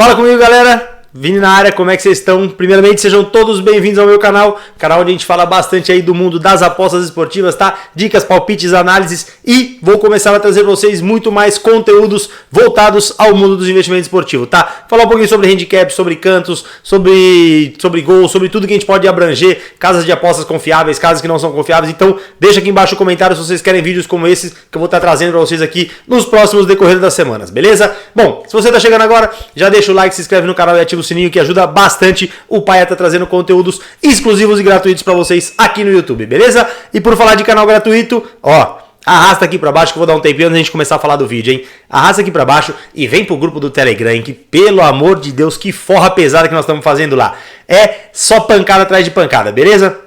Fala comigo, galera! Vini na área, como é que vocês estão? Primeiramente, sejam todos bem-vindos ao meu canal onde a gente fala bastante aí do mundo das apostas esportivas, tá? Dicas, palpites, análises e vou começar a trazer para vocês muito mais conteúdos voltados ao mundo dos investimentos esportivos, tá? Falar um pouquinho sobre handicap, sobre cantos, sobre gols, sobre tudo que a gente pode abranger, casas de apostas confiáveis, casas que não são confiáveis. Então, deixa aqui embaixo o comentário se vocês querem vídeos como esses que eu vou estar trazendo para vocês aqui nos próximos decorrer das semanas, beleza? Bom, se você está chegando agora, já deixa o like, se inscreve no canal e ativa o sininho que ajuda bastante o pai a estar trazendo conteúdos exclusivos e gratuitos para vocês aqui no YouTube, beleza? E por falar de canal gratuito, ó, arrasta aqui para baixo que eu vou dar um tempinho antes da gente começar a falar do vídeo, hein? Arrasta aqui para baixo e vem pro grupo do Telegram, que pelo amor de Deus, que forra pesada que nós estamos fazendo lá. É só pancada atrás de pancada, beleza?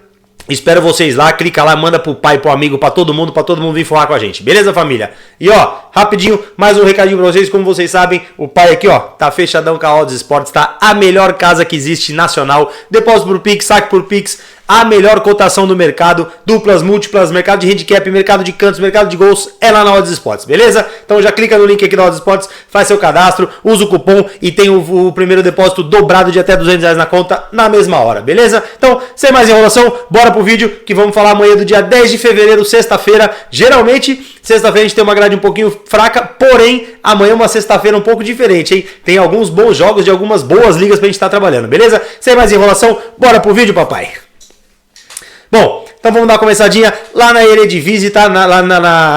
Espero vocês lá, clica lá, manda pro pai, pro amigo, pra todo mundo vir falar com a gente. Beleza, família? E ó, rapidinho, mais um recadinho pra vocês. Como vocês sabem, o pai aqui, ó, tá fechadão com a Odds Esportes, tá? A melhor casa que existe nacional. Depósito por Pix, saque por Pix. A melhor cotação do mercado, duplas, múltiplas, mercado de handicap, mercado de cantos, mercado de gols, é lá na Odds Esportes, beleza? Então já clica no link aqui da Odds Esportes, faz seu cadastro, usa o cupom e tem o primeiro depósito dobrado de até R$200 na conta na mesma hora, beleza? Então, sem mais enrolação, bora pro vídeo que vamos falar amanhã do dia 10 de fevereiro, sexta-feira. Geralmente, sexta-feira a gente tem uma grade um pouquinho fraca, porém, amanhã é uma sexta-feira um pouco diferente, hein? Tem alguns bons jogos de algumas boas ligas pra gente estar trabalhando, beleza? Sem mais enrolação, bora pro vídeo, papai! Bom, então vamos dar uma começadinha lá na Eredivisie, tá?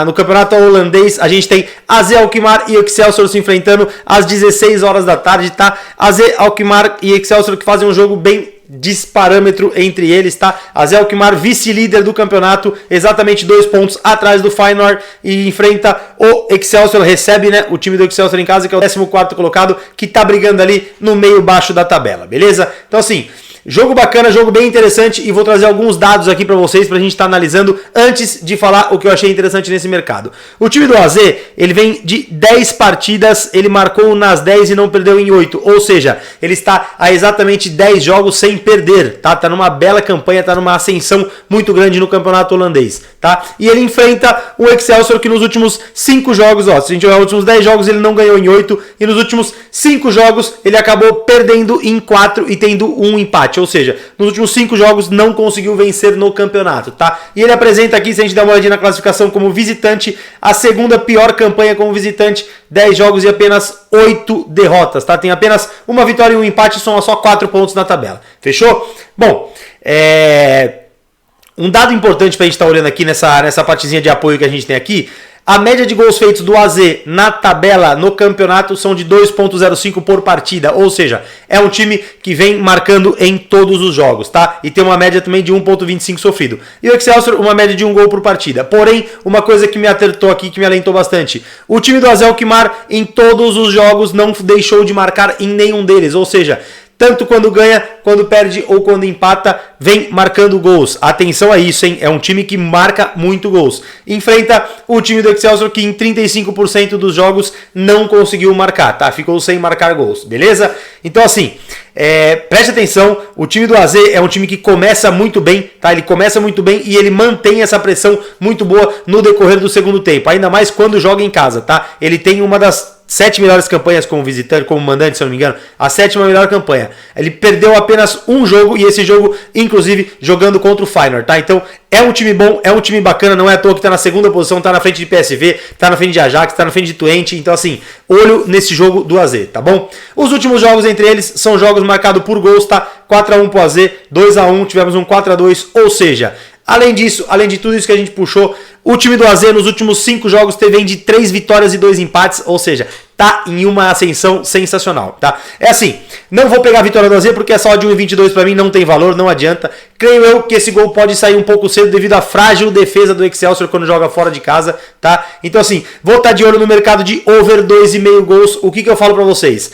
No campeonato holandês, a gente tem AZ Alkmaar e Excelsior se enfrentando às 16 horas da tarde, tá? AZ Alkmaar e Excelsior que fazem um jogo bem disparâmetro entre eles, tá? AZ Alkmaar, vice-líder do campeonato, exatamente 2 pontos atrás do Feyenoord e enfrenta o Excelsior, recebe, né, o time do Excelsior em casa, que é o 14º colocado, que tá brigando ali no meio baixo da tabela, beleza? Então assim, jogo bacana, jogo bem interessante e vou trazer alguns dados aqui para vocês pra gente estar analisando antes de falar o que eu achei interessante nesse mercado. O time do AZ, ele vem de 10 partidas, ele marcou nas 10 e não perdeu em 8, ou seja, ele está a exatamente 10 jogos sem perder, tá? Tá numa bela campanha, tá numa ascensão muito grande no campeonato holandês, tá? E ele enfrenta o Excelsior que nos últimos 5 jogos, ó, se a gente olhar os últimos 10 jogos ele não ganhou em 8 e nos últimos 5 jogos ele acabou perdendo em 4 e tendo um empate. Ou seja, nos últimos 5 jogos não conseguiu vencer no campeonato, tá? E ele apresenta aqui, se a gente der uma olhadinha na classificação como visitante, a segunda pior campanha como visitante, 10 jogos e apenas 8 derrotas, tá? Tem apenas uma vitória e um empate, são só 4 pontos na tabela. Fechou? Bom, um dado importante pra gente estar olhando aqui nessa partezinha de apoio que a gente tem aqui, a média de gols feitos do AZ na tabela, no campeonato, são de 2,05 por partida. Ou seja, é um time que vem marcando em todos os jogos, tá? E tem uma média também de 1,25 sofrido. E o Excelsior, uma média de 1 gol por partida. Porém, uma coisa que me atentou aqui, que me alentou bastante. O time do AZ Alkmaar, em todos os jogos, não deixou de marcar em nenhum deles. Ou seja, tanto quando ganha, quando perde ou quando empata, vem marcando gols. Atenção a isso, hein? É um time que marca muito gols. Enfrenta o time do Excelsior que em 35% dos jogos não conseguiu marcar, tá? Ficou sem marcar gols, beleza? Então assim, preste atenção, o time do AZ é um time que começa muito bem, tá? Ele começa muito bem e ele mantém essa pressão muito boa no decorrer do segundo tempo, ainda mais quando joga em casa, tá? Ele tem uma das 7 melhores campanhas como visitante, como mandante, se eu não me engano, a 7ª melhor campanha. Ele perdeu apenas um jogo e esse jogo, inclusive, jogando contra o Feyenoord, tá? Então, é um time bom, é um time bacana, não é à toa que tá na segunda posição, tá na frente de PSV, tá na frente de Ajax, tá na frente de Twente, então assim, olho nesse jogo do AZ, tá bom? Os últimos jogos entre eles são jogos marcados por gols, tá? 4-1 pro AZ, 2-1, tivemos um 4-2, ou seja, além disso, além de tudo isso que a gente puxou, o time do AZ nos últimos 5 jogos teve de 3 vitórias e 2 empates, ou seja, tá em uma ascensão sensacional, tá? É assim, não vou pegar a vitória do AZ porque essa odd de 1,22 pra mim não tem valor, não adianta. Creio eu que esse gol pode sair um pouco cedo devido à frágil defesa do Excelsior quando joga fora de casa, tá? Então assim, vou estar de olho no mercado de over 2,5 gols. O que eu falo pra vocês?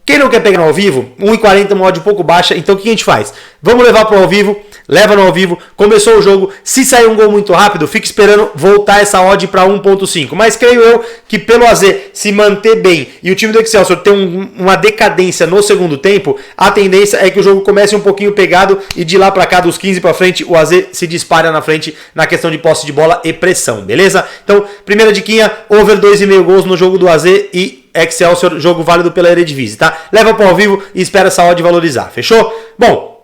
Quem não quer pegar no ao vivo, 1,40 uma odd um pouco baixa, então o que a gente faz? Vamos levar para o ao vivo, leva no ao vivo, começou o jogo, se sair um gol muito rápido, fica esperando voltar essa odd para 1,5. Mas creio eu que pelo AZ se manter bem e o time do Excelsior ter uma decadência no segundo tempo, a tendência é que o jogo comece um pouquinho pegado e de lá para cá, dos 15 para frente, o AZ se dispara na frente na questão de posse de bola e pressão, beleza? Então, primeira diquinha, over 2,5 gols no jogo do AZ e Excelsior, jogo válido pela Eredivisie, tá? Leva para ao vivo e espera essa odd valorizar, fechou? Bom,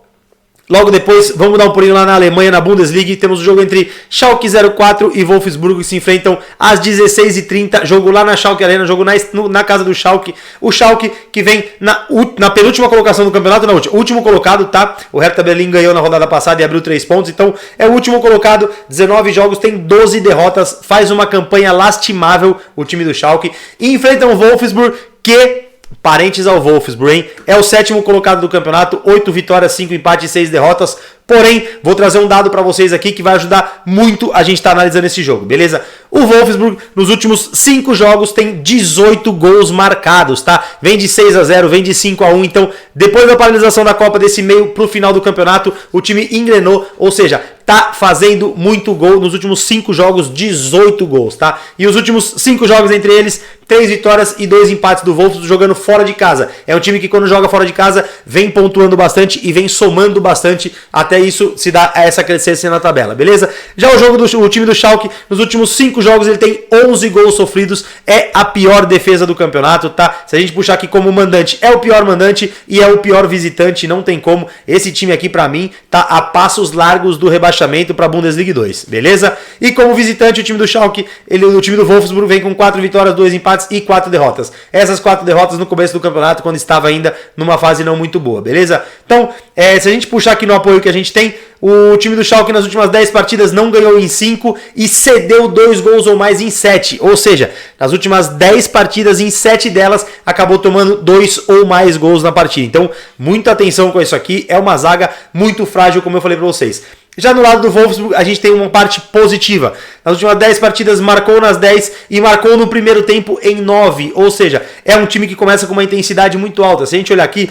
logo depois, vamos dar um pulinho lá na Alemanha, na Bundesliga. Temos o jogo entre Schalke 04 e Wolfsburg, que se enfrentam às 16h30. Jogo lá na Schalke Arena, jogo na casa do Schalke. O Schalke que vem na penúltima colocação do campeonato, na último colocado, tá? O Hertha Berlin ganhou na rodada passada e abriu 3 pontos. Então é o último colocado, 19 jogos, tem 12 derrotas. Faz uma campanha lastimável o time do Schalke. E enfrentam o Wolfsburg, que... parentes ao Wolfsburg, hein? É o 7º colocado do campeonato, 8 vitórias, 5 empates e 6 derrotas. Porém, vou trazer um dado para vocês aqui que vai ajudar muito a gente estar analisando esse jogo, beleza? O Wolfsburg, nos últimos 5 jogos, tem 18 gols marcados, tá? Vem de 6-0, vem de 5-1. Então, depois da paralisação da Copa desse meio pro final do campeonato, o time engrenou, ou seja, tá fazendo muito gol nos últimos 5 jogos, 18 gols, tá? E os últimos 5 jogos entre eles, 3 vitórias e 2 empates do Wolfsburg jogando fora de casa. É um time que quando joga fora de casa, vem pontuando bastante e vem somando bastante, até isso se dá a essa crescência na tabela, beleza? Já o time do Schalke, nos últimos 5 jogos, ele tem 11 gols sofridos, é a pior defesa do campeonato, tá? Se a gente puxar aqui como mandante, é o pior mandante e é o pior visitante, não tem como. Esse time aqui, pra mim, tá a passos largos do rebaixamento pra Bundesliga 2, beleza? E como visitante, o time do Schalke, o time do Wolfsburg vem com 4 vitórias, 2 empates e 4 derrotas. Essas 4 derrotas no começo do campeonato, quando estava ainda numa fase não muito boa, beleza? Então, se a gente puxar aqui no apoio que a gente tem, o time do Schalke nas últimas 10 partidas não ganhou em 5 e cedeu 2 gols ou mais em 7. Ou seja, nas últimas 10 partidas, em 7 delas, acabou tomando 2 ou mais gols na partida. Então, muita atenção com isso aqui. É uma zaga muito frágil, como eu falei para vocês. Já no lado do Wolfsburg, a gente tem uma parte positiva. Nas últimas 10 partidas, marcou nas 10 e marcou no primeiro tempo em 9. Ou seja, é um time que começa com uma intensidade muito alta. Se a gente olhar aqui,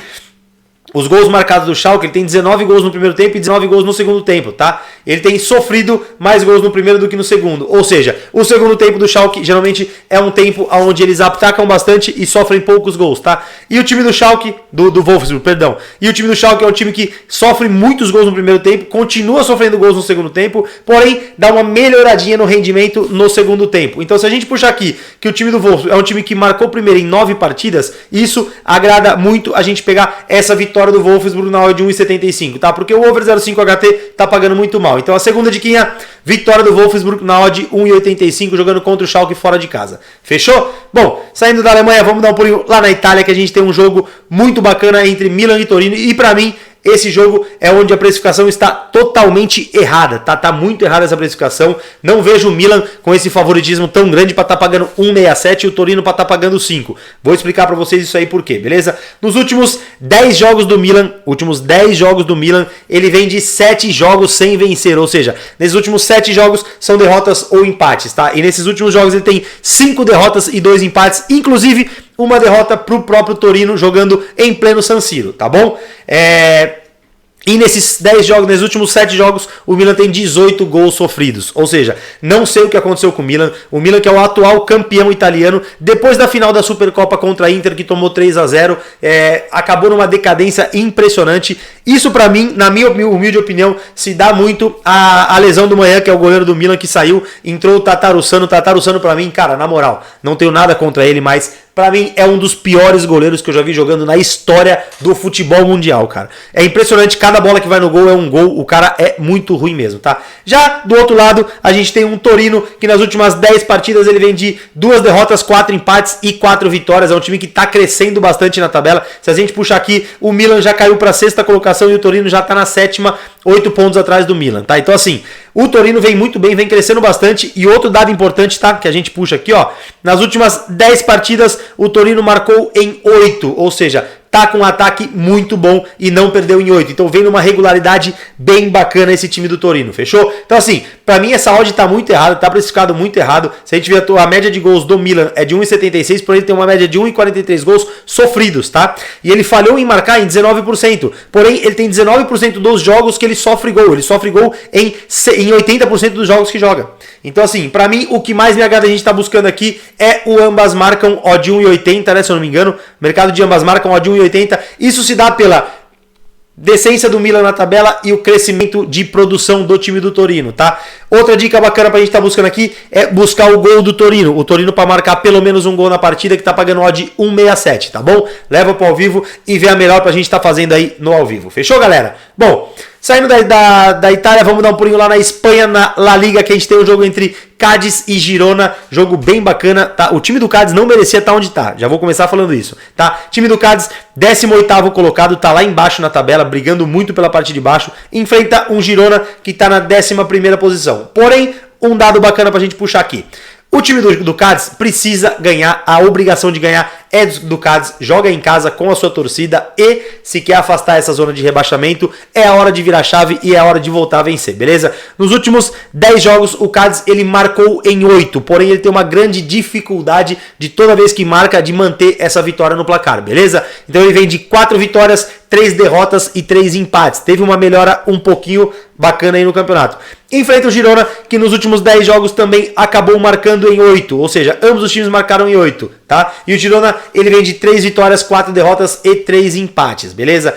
os gols marcados do Schalke, ele tem 19 gols no primeiro tempo e 19 gols no segundo tempo, tá? Ele tem sofrido mais gols no primeiro do que no segundo. Ou seja, o segundo tempo do Schalke geralmente é um tempo onde eles atacam bastante e sofrem poucos gols, tá? E o time do Schalke, do Wolfsburg, perdão. E o time do Schalke é um time que sofre muitos gols no primeiro tempo, continua sofrendo gols no segundo tempo, porém dá uma melhoradinha no rendimento no segundo tempo. Então se a gente puxar aqui que o time do Wolfsburg é um time que marcou primeiro em 9 partidas, isso agrada muito a gente pegar essa vitória do Wolfsburg na odd de 1,75, tá? Porque o over 0,5 HT tá pagando muito mal. Então a segunda diquinha, vitória do Wolfsburg na odd 1,85 jogando contra o Schalke fora de casa. Fechou? Bom, saindo da Alemanha, vamos dar um pulinho lá na Itália, que a gente tem um jogo muito bacana entre Milan e Torino, e pra mim esse jogo é onde a precificação está totalmente errada, tá? Tá muito errada essa precificação. Não vejo o Milan com esse favoritismo tão grande para estar pagando 1,67 e o Torino para estar pagando 5. Vou explicar para vocês isso aí por quê, beleza? Nos últimos 10 jogos do Milan, ele vem de 7 jogos sem vencer, ou seja, nesses últimos 7 jogos são derrotas ou empates, tá? E nesses últimos jogos ele tem 5 derrotas e 2 empates, inclusive uma derrota para o próprio Torino jogando em pleno San Siro, tá bom? E nesses 10 jogos, nesses últimos 7 jogos, o Milan tem 18 gols sofridos. Ou seja, não sei o que aconteceu com o Milan. O Milan, que é o atual campeão italiano, depois da final da Supercopa contra a Inter, que tomou 3-0, acabou numa decadência impressionante. Isso pra mim, na minha humilde opinião, se dá muito à lesão do Manhã, que é o goleiro do Milan, que saiu, entrou o Tatarussano. Tatarussano pra mim, cara, na moral, não tenho nada contra ele, mas pra mim é um dos piores goleiros que eu já vi jogando na história do futebol mundial, cara. É impressionante, cada bola que vai no gol é um gol, o cara é muito ruim mesmo, tá? Já do outro lado, a gente tem um Torino que nas últimas 10 partidas ele vem de 2 derrotas, 4 empates e 4 vitórias. É um time que tá crescendo bastante na tabela. Se a gente puxar aqui, o Milan já caiu pra 6ª colocação e o Torino já tá na 7ª, 8 pontos atrás do Milan, tá? Então assim, o Torino vem muito bem, vem crescendo bastante. E outro dado importante, tá? Que a gente puxa aqui, ó. Nas últimas 10 partidas, o Torino marcou em 8, ou seja, tá com um ataque muito bom e não perdeu em 8. Então vem numa regularidade bem bacana esse time do Torino, fechou? Então assim, pra mim essa odd tá muito errada, tá precificado muito errado. Se a gente ver a média de gols do Milan é de 1,76, porém ele tem uma média de 1,43 gols sofridos, tá? E ele falhou em marcar em 19%, porém ele tem 19% dos jogos que ele sofre gol. Ele sofre gol em 80% dos jogos que joga. Então assim, pra mim o que mais me agrada a gente tá buscando aqui é o ambas marcam odd 1,80, né, se eu não me engano. Mercado de ambas marcam odd 1,80. Isso se dá pela decência do Milan na tabela e o crescimento de produção do time do Torino, tá? Outra dica bacana pra gente estar buscando aqui é buscar o gol do Torino. O Torino para marcar pelo menos um gol na partida, que tá pagando odd 1,67, tá bom? Leva pro ao vivo e vê a melhor pra gente estar fazendo aí no ao vivo. Fechou, galera? Bom, saindo da Itália, vamos dar um pulinho lá na Espanha, na La Liga, que a gente tem um jogo entre Cádiz e Girona, jogo bem bacana, tá? O time do Cádiz não merecia estar onde tá, já vou começar falando isso, tá? Time do Cádiz, 18º colocado, tá lá embaixo na tabela, brigando muito pela parte de baixo, enfrenta um Girona que tá na 11ª posição. Porém, um dado bacana pra gente puxar aqui. O time do Cádiz precisa ganhar, a obrigação de ganhar é do Cádiz, joga em casa com a sua torcida e se quer afastar essa zona de rebaixamento, é a hora de virar chave e é a hora de voltar a vencer, beleza? Nos últimos 10 jogos, o Cádiz ele marcou em 8, porém ele tem uma grande dificuldade de toda vez que marca de manter essa vitória no placar, beleza? Então ele vem de 4 vitórias, 3 derrotas e 3 empates. Teve uma melhora um pouquinho bacana aí no campeonato. Enfrenta o Girona, que nos últimos 10 jogos também acabou marcando em 8, ou seja, ambos os times marcaram em 8, tá? E o Girona, ele vem de 3 vitórias, 4 derrotas e 3 empates, beleza?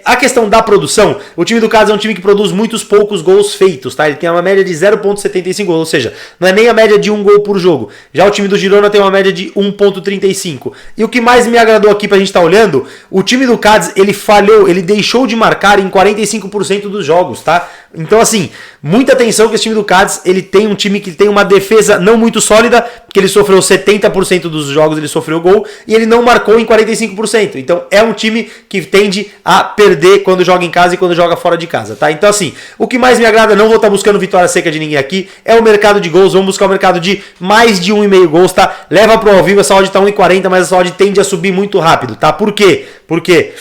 A questão da produção, o time do Cádiz é um time que produz muitos poucos gols feitos, tá? Ele tem uma média de 0,75 gols, ou seja, não é nem a média de 1 gol por jogo. Já o time do Girona tem uma média de 1,35. E o que mais me agradou aqui pra gente estar olhando, o time do Cádiz, ele falhou, ele deixou de marcar em 45% dos jogos, tá? Então, assim, muita atenção que esse time do Cádiz, ele tem um time que tem uma defesa não muito sólida, que ele sofreu 70% dos jogos, ele sofreu gol, e ele não marcou em 45%. Então, é um time que tende a perder quando joga em casa e quando joga fora de casa, tá? Então, assim, o que mais me agrada, não vou estar buscando vitória seca de ninguém aqui, é o mercado de gols, vamos buscar o mercado de mais de 1,5 gols, tá? Leva pro ao vivo, essa odd tá 1,40, mas essa odd tende a subir muito rápido, tá? Por quê? Porque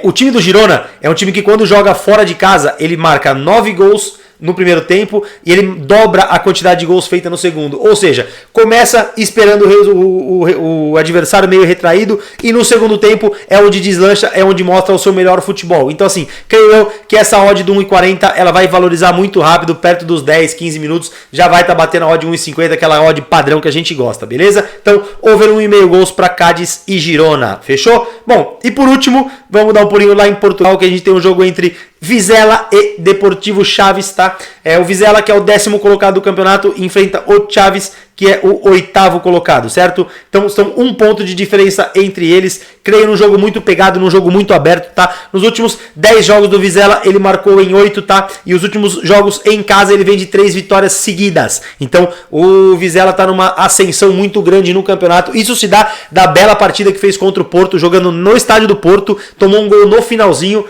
o time do Girona é um time que quando joga fora de casa, ele marca 9 gols no primeiro tempo e ele dobra a quantidade de gols feita no segundo. Ou seja, começa esperando o adversário meio retraído e no segundo tempo é onde deslancha, é onde mostra o seu melhor futebol. Então assim, creio eu que essa odd do 1,40 ela vai valorizar muito rápido, perto dos 10, 15 minutos, já vai estar batendo a odd 1,50, aquela odd padrão que a gente gosta, beleza? Então, over 1,5 gols para Cádiz e Girona, fechou? Bom, e por último, vamos dar um pulinho lá em Portugal, que a gente tem um jogo entre Vizela e Deportivo Chaves, tá? O Vizela, que é o 10º colocado do campeonato, enfrenta o Chaves, que é o 8º colocado, certo? Então são 1 ponto de diferença entre eles. Creio num jogo muito pegado, num jogo muito aberto, tá? Nos últimos 10 jogos do Vizela, ele marcou em 8, tá? E os últimos jogos em casa, ele vem de 3 vitórias seguidas. Então o Vizela tá numa ascensão muito grande no campeonato. Isso se dá da bela partida que fez contra o Porto, jogando no estádio do Porto, tomou um gol no finalzinho,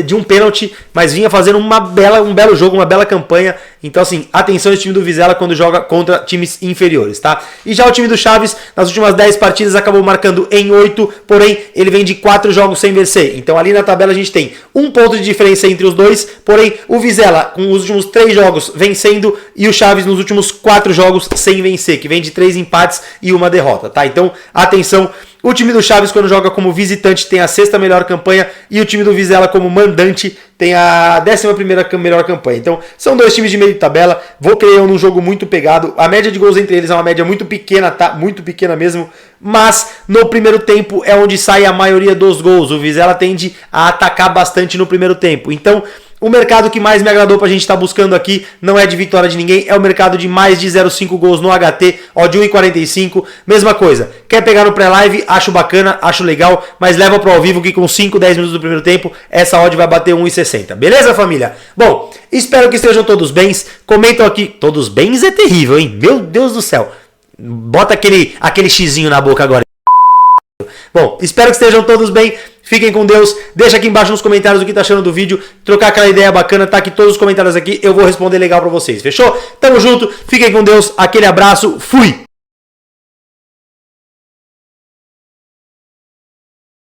de um pênalti, mas vinha fazendo um belo jogo, uma bela campanha. Então assim, atenção esse time do Vizela quando joga contra times inferiores, tá? E já o time do Chaves, nas últimas 10 partidas, acabou marcando em 8, porém ele vem de 4 jogos sem vencer. Então ali na tabela a gente tem 1 ponto de diferença entre os dois, porém o Vizela com os últimos 3 jogos vencendo e o Chaves nos últimos 4 jogos sem vencer, que vem de 3 empates e 1 derrota, tá? Então atenção. O time do Chaves, quando joga como visitante, tem a 6ª melhor campanha e o time do Vizela, como mandante, tem a 11ª melhor campanha. Então, são dois times de meio de tabela. Vou crer num jogo muito pegado. A média de gols entre eles é uma média muito pequena, tá? Muito pequena mesmo. Mas, no primeiro tempo, é onde sai a maioria dos gols. O Vizela tende a atacar bastante no primeiro tempo. Então, o mercado que mais me agradou pra gente estar buscando aqui não é de vitória de ninguém, é o mercado de mais de 0,5 gols no HT, ó, de 1,45. Mesma coisa, quer pegar no pré-live, acho bacana, acho legal, mas leva pro ao vivo que com 5, 10 minutos do primeiro tempo, essa odd vai bater 1,60. Beleza, família? Bom, espero que estejam todos bens. Comentam aqui, todos bens é terrível, hein? Meu Deus do céu. Bota aquele xizinho na boca agora. Bom, espero que estejam todos bem. Fiquem com Deus. Deixa aqui embaixo nos comentários o que tá achando do vídeo. Trocar aquela ideia bacana, tá aqui todos os comentários aqui. Eu vou responder legal pra vocês, fechou? Tamo junto. Fiquem com Deus. Aquele abraço. Fui!